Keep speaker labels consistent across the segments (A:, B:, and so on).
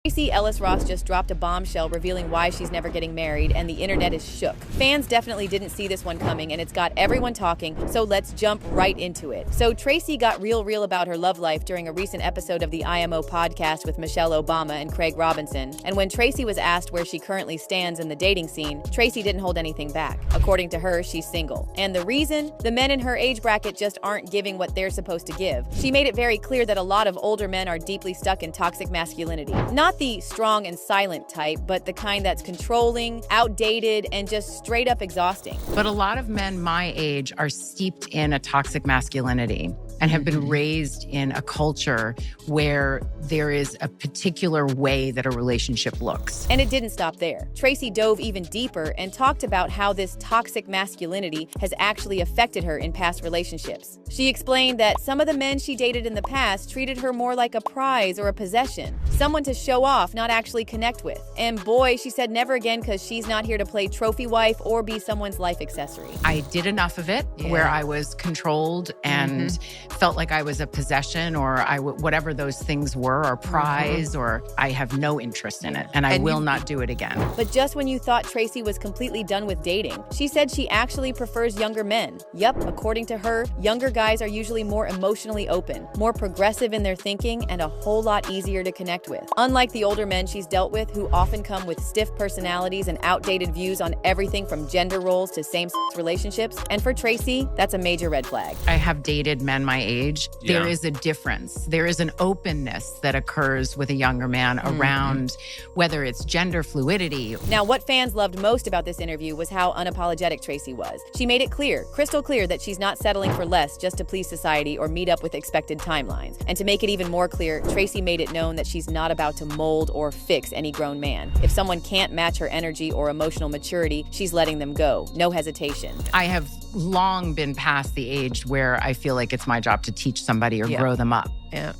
A: Tracee Ellis Ross just dropped a bombshell revealing why she's never getting married, and the internet is shook. Fans definitely didn't see this one coming, and it's got everyone talking, so let's jump right into it. So Tracee got real about her love life during a recent episode of the IMO podcast with Michelle Obama and Craig Robinson, and when Tracee was asked where she currently stands in the dating scene, Tracee didn't hold anything back. According to her, she's single. And the reason? The men in her age bracket just aren't giving what they're supposed to give. She made it very clear that a lot of older men are deeply stuck in toxic masculinity. Not the strong and silent type, but the kind that's controlling, outdated, and just straight up exhausting.
B: But a lot of men my age are steeped in a toxic masculinity and have been raised in a culture where there is a particular way that a relationship looks.
A: And it didn't stop there. Tracee dove even deeper and talked about how this toxic masculinity has actually affected her in past relationships. She explained that some of the men she dated in the past treated her more like a prize or a possession, someone to show off, not actually connect with. And boy, she said never again, because she's not here to play trophy wife or be someone's life accessory.
B: I did enough of it where I was controlled and felt like I was a possession or whatever those things were, or prize, or I have no interest in it, and I will not do it again.
A: But just when you thought Tracee was completely done with dating, she said she actually prefers younger men. Yep, according to her, younger guys are usually more emotionally open, more progressive in their thinking, and a whole lot easier to connect with. Unlike the older men she's dealt with, who often come with stiff personalities and outdated views on everything from gender roles to same-sex relationships. And for Tracee, that's a major red flag.
B: I have dated men my age. There is a difference. There is an openness that occurs with a younger man around whether it's gender fluidity.
A: Now, what fans loved most about this interview was how unapologetic Tracee was. She made it clear, crystal clear, that she's not settling for less just to please society or meet up with expected timelines. And to make it even more clear, Tracee made it known that she's not about to mold or fix any grown man. If someone can't match her energy or emotional maturity, she's letting them go. No hesitation.
B: I have long been past the age where I feel like it's my job to teach somebody or grow them up.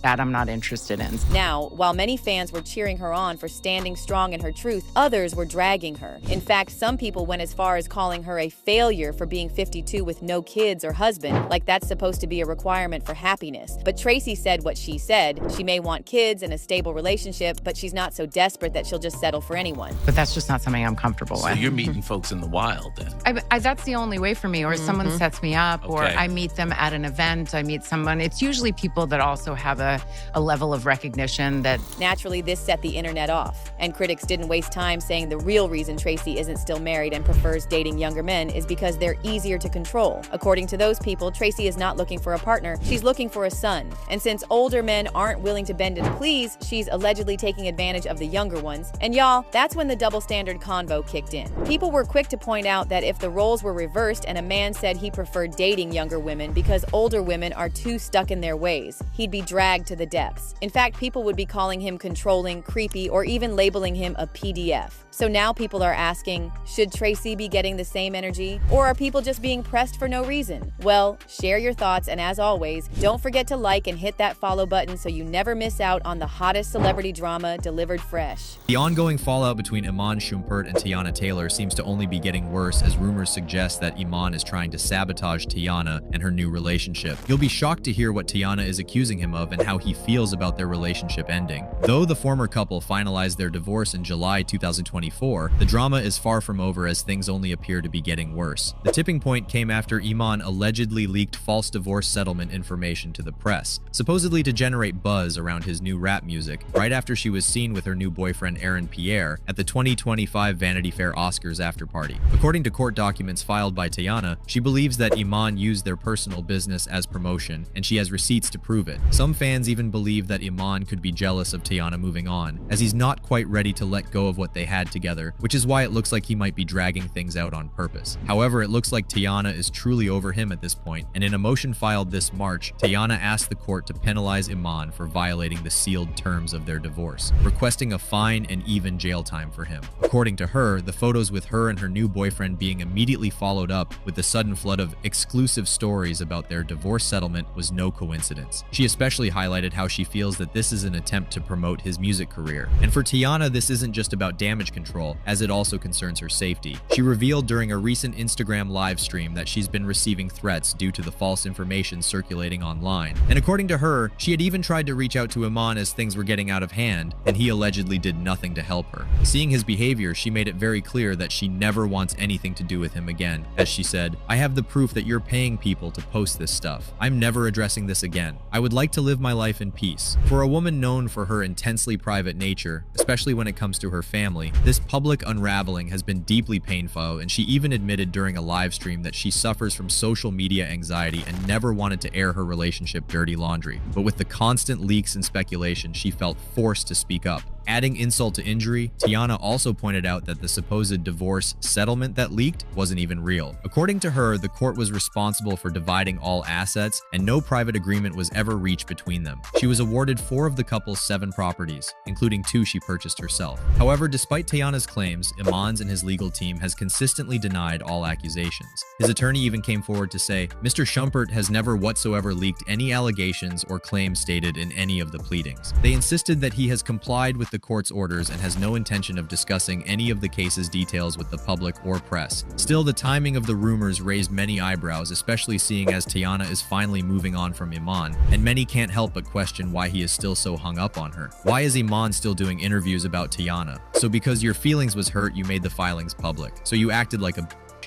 B: That I'm not interested in.
A: Now, while many fans were cheering her on for standing strong in her truth, others were dragging her. In fact, some people went as far as calling her a failure for being 52 with no kids or husband, like that's supposed to be a requirement for happiness. But Tracee said what she said. She may want kids and a stable relationship, but she's not so desperate that she'll just settle for anyone.
B: But that's just not something I'm comfortable with.
C: So you're meeting folks in the wild then?
B: That's the only way for me. Or someone sets me up, or I meet them at an event. I meet someone. It's usually people that also have a level of recognition that...
A: Naturally, this set the internet off. And critics didn't waste time saying the real reason Tracee isn't still married and prefers dating younger men is because they're easier to control. According to those people, Tracee is not looking for a partner. She's looking for a son. And since older men aren't willing to bend and please, she's allegedly taking advantage of the younger ones. And y'all, that's when the double standard convo kicked in. People were quick to point out that if the roles were reversed and a man said he preferred dating younger women because older women are too stuck in their ways, he'd be dragged to the depths. In fact, people would be calling him controlling, creepy, or even labeling him a PDF. So now people are asking, should Tracee be getting the same energy? Or are people just being pressed for no reason? Well, share your thoughts, and as always, don't forget to like and hit that follow button so you never miss out on the hottest celebrity drama delivered fresh.
D: The ongoing fallout between Iman Shumpert and Teyana Taylor seems to only be getting worse, as rumors suggest that Iman is trying to sabotage Teyana and her new relationship. You'll be shocked to hear what Teyana is accusing him of and how he feels about their relationship ending. Though the former couple finalized their divorce in July 2024, the drama is far from over, as things only appear to be getting worse. The tipping point came after Iman allegedly leaked false divorce settlement information to the press, supposedly to generate buzz around his new rap music, right after she was seen with her new boyfriend Aaron Pierre at the 2025 Vanity Fair Oscars after party. According to court documents filed by Teyana, she believes that Iman used their personal business as promotion, and she has receipts to prove it. Some fans even believe that Iman could be jealous of Teyana moving on, as he's not quite ready to let go of what they had together, which is why it looks like he might be dragging things out on purpose. However, it looks like Teyana is truly over him at this point, and in a motion filed this March, Teyana asked the court to penalize Iman for violating the sealed terms of their divorce, requesting a fine and even jail time for him. According to her, the photos with her and her new boyfriend being immediately followed up with the sudden flood of exclusive stories about their divorce settlement was no coincidence. She especially especially highlighted how she feels that this is an attempt to promote his music career. And for Tiana, this isn't just about damage control, as it also concerns her safety. She revealed during a recent Instagram live stream that she's been receiving threats due to the false information circulating online. And according to her, she had even tried to reach out to Iman as things were getting out of hand, and he allegedly did nothing to help her. Seeing his behavior, she made it very clear that she never wants anything to do with him again. As she said, "I have the proof that you're paying people to post this stuff. I'm never addressing this again. I would like to live my life in peace." For a woman known for her intensely private nature, especially when it comes to her family, this public unraveling has been deeply painful, and she even admitted during a live stream that she suffers from social media anxiety and never wanted to air her relationship dirty laundry. But with the constant leaks and speculation, she felt forced to speak up. Adding insult to injury, Tiana also pointed out that the supposed divorce settlement that leaked wasn't even real. According to her, the court was responsible for dividing all assets, and no private agreement was ever reached between them. She was awarded 4 of the couple's 7 properties, including 2 she purchased herself. However, despite Tiana's claims, Iman's and his legal team has consistently denied all accusations. His attorney even came forward to say, "Mr. Schumpert has never whatsoever leaked any allegations or claims stated in any of the pleadings." They insisted that he has complied with the court's orders and has no intention of discussing any of the case's details with the public or press. Still, the timing of the rumors raised many eyebrows, especially seeing as Tiana is finally moving on from Iman, and many can't help but question why he is still so hung up on her. Why is Iman still doing interviews about Tiana? So because your feelings was hurt, you made the filings public. So you acted like a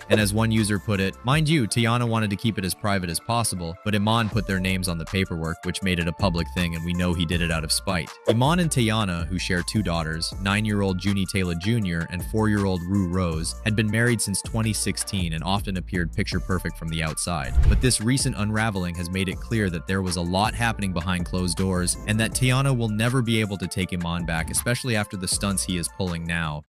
D: And as one user put it, mind you, Tiana wanted to keep it as private as possible, but Iman put their names on the paperwork, which made it a public thing, and we know he did it out of spite. Iman and Tiana, who share 2 daughters, 9-year-old Junie Taylor Jr. and 4-year-old Rue Rose, had been married since 2016 and often appeared picture perfect from the outside. But this recent unraveling has made it clear that there was a lot happening behind closed doors, and that Tiana will never be able to take Iman back, especially after the stunts he is pulling now.